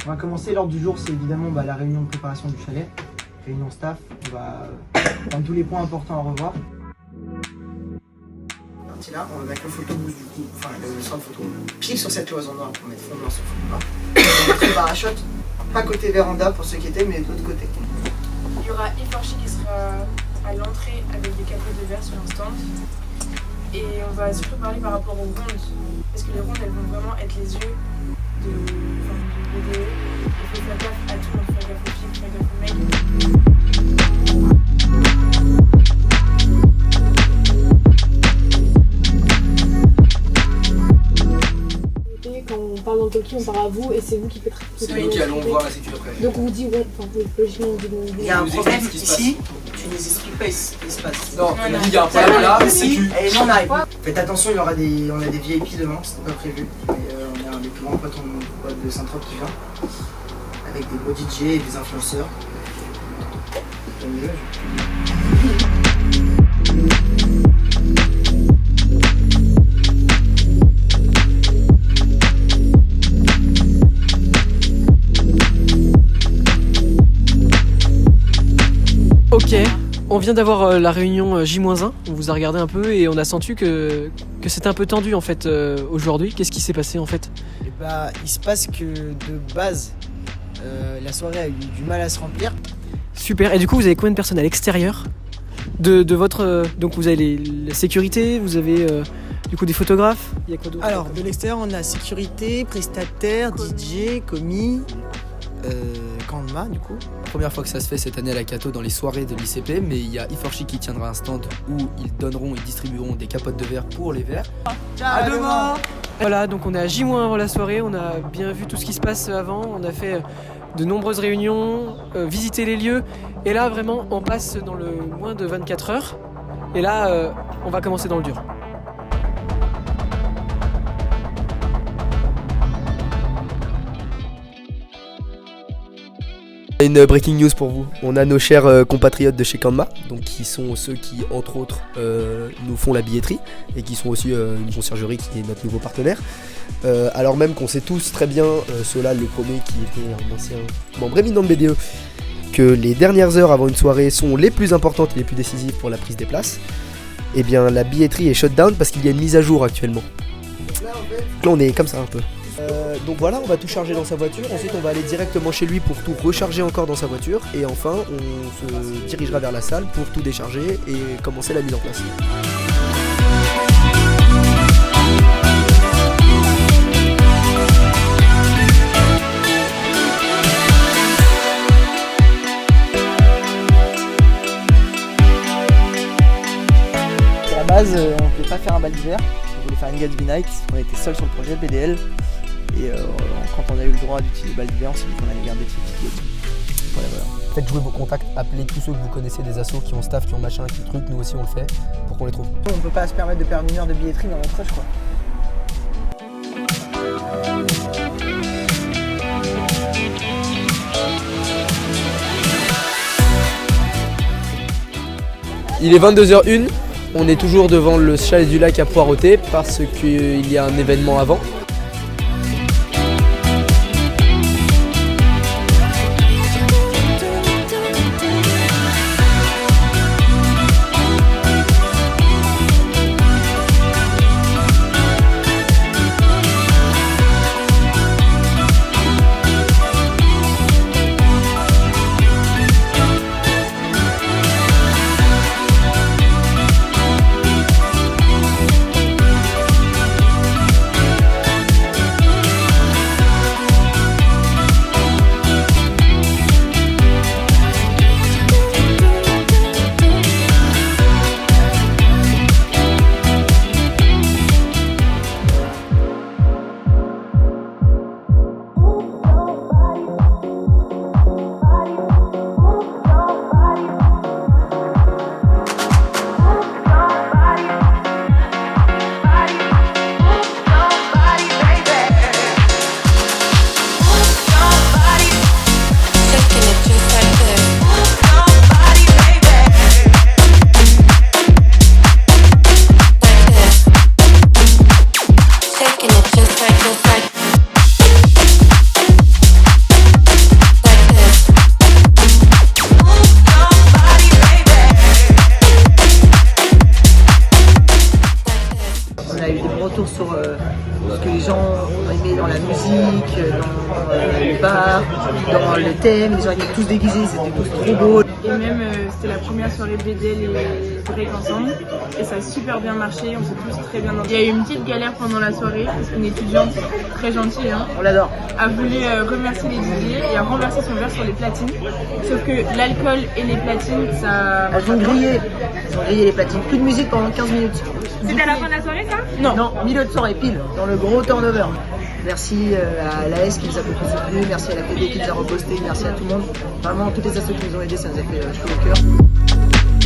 On va commencer, l'ordre du jour c'est évidemment la réunion de préparation du chalet, réunion staff, on va prendre tous les points importants à revoir. Parti là, on va mettre le photobooth du coup, enfin le centre photo, pile sur cette cloison noire pour mettre fond blanc sur fond noir. On va mettre le parachute, pas côté véranda pour ceux qui étaient, mais de l'autre côté. Il y aura Iforchi qui sera à l'entrée avec des capots de verre sur un stand. Et on va surtout parler par rapport aux rondes, parce que les rondes elles vont vraiment être les yeux de vidéo. Il faut faire gaffe à tout, il faut faire gaffe aux filles, il faut faire gaffe aux mecs. Quand on parle dans le talkie, on parle à vous et c'est vous qui faites. C'est nous qui allons voir la sécurité après. Donc on vous dit, logiquement, on dit. Il y a un problème ici, tu les expliques pas ce qui se passe. Non, on dit il y a un problème là, ici, et non, on arrive. Faites attention, on a des VIP demain, c'était pas prévu. Mais on a un des plus grands potes de Saint-Trope qui vient, avec des beaux DJ et des influenceurs. Ok, on vient d'avoir la réunion J-1, on vous a regardé un peu et on a senti que c'était un peu tendu en fait aujourd'hui. Qu'est-ce qui s'est passé en fait? Il se passe que de base, la soirée a eu du mal à se remplir. Super, et du coup vous avez combien de personnes à l'extérieur de votre... donc vous avez la sécurité, vous avez du coup des photographes, il y a quoi d'autre? Alors de l'extérieur on a sécurité, prestataire, DJ, commis, Canma du coup. Première fois que ça se fait cette année à la Cato dans les soirées de l'ICP, mais il y a Iforchi qui tiendra un stand où ils distribueront des capotes de verre pour les verres. À demain. Voilà, donc on est à J- avant la soirée, on a bien vu tout ce qui se passe avant, on a fait de nombreuses réunions, visité les lieux, et là vraiment on passe dans le moins de 24 heures, et là on va commencer dans le dur. Une breaking news pour vous. On a nos chers compatriotes de chez Canma, donc qui sont ceux qui, entre autres, nous font la billetterie et qui sont aussi une conciergerie qui est notre nouveau partenaire. Alors même qu'on sait tous très bien, Solal le premier qui était un ancien membre éminent de BDE, que les dernières heures avant une soirée sont les plus importantes et les plus décisives pour la prise des places. Et bien la billetterie est shut down parce qu'il y a une mise à jour actuellement. Donc là on est comme ça un peu. Donc voilà, on va tout charger dans sa voiture, ensuite on va aller directement chez lui pour tout recharger encore dans sa voiture, et enfin on se dirigera vers la salle pour tout décharger et commencer la mise en place. À la base, on ne voulait pas faire un bal d'hiver, on voulait faire une Gatsby Night, on était seul sur le projet BDL. Et quand on a eu le droit d'utiliser le bal d'hiver, on s'est dit qu'on allait garder ce petit. Voilà. Faites jouer vos contacts, appelez tous ceux que vous connaissez, des assos qui ont staff, qui ont machin, qui truc, nous aussi on le fait pour qu'on les trouve. On peut pas se permettre de perdre une heure de billetterie dans notre rush quoi. Il est 22h01, on est toujours devant le chalet du lac à Poireauté parce qu'il y a un événement avant. retours sur ce que les gens ont aimé dans la musique, dans les bars, dans le thème. Les gens étaient tous déguisés, c'était tous trop beau. Et même, c'était la première soirée BDL et break ensemble. Et ça a super bien marché, on s'est tous très bien entendus. Il y a eu une petite galère pendant la soirée, parce qu'une étudiante très gentille On l'adore. a voulu remercier les DJ et a renversé son verre sur les platines. Sauf que l'alcool et les platines, ça... Elles ont grillé les platines. Plus de musique pendant 15 minutes. C'était à la fin de la soirée, ça? Non, milieu de soirée, pile, dans le gros turnover. Merci à l'AS qui nous a beaucoup soutenu, merci à la PD qui nous a reposté, merci à tout le monde. Vraiment, toutes les assos qui nous ont aidés, ça nous a fait chaud au cœur.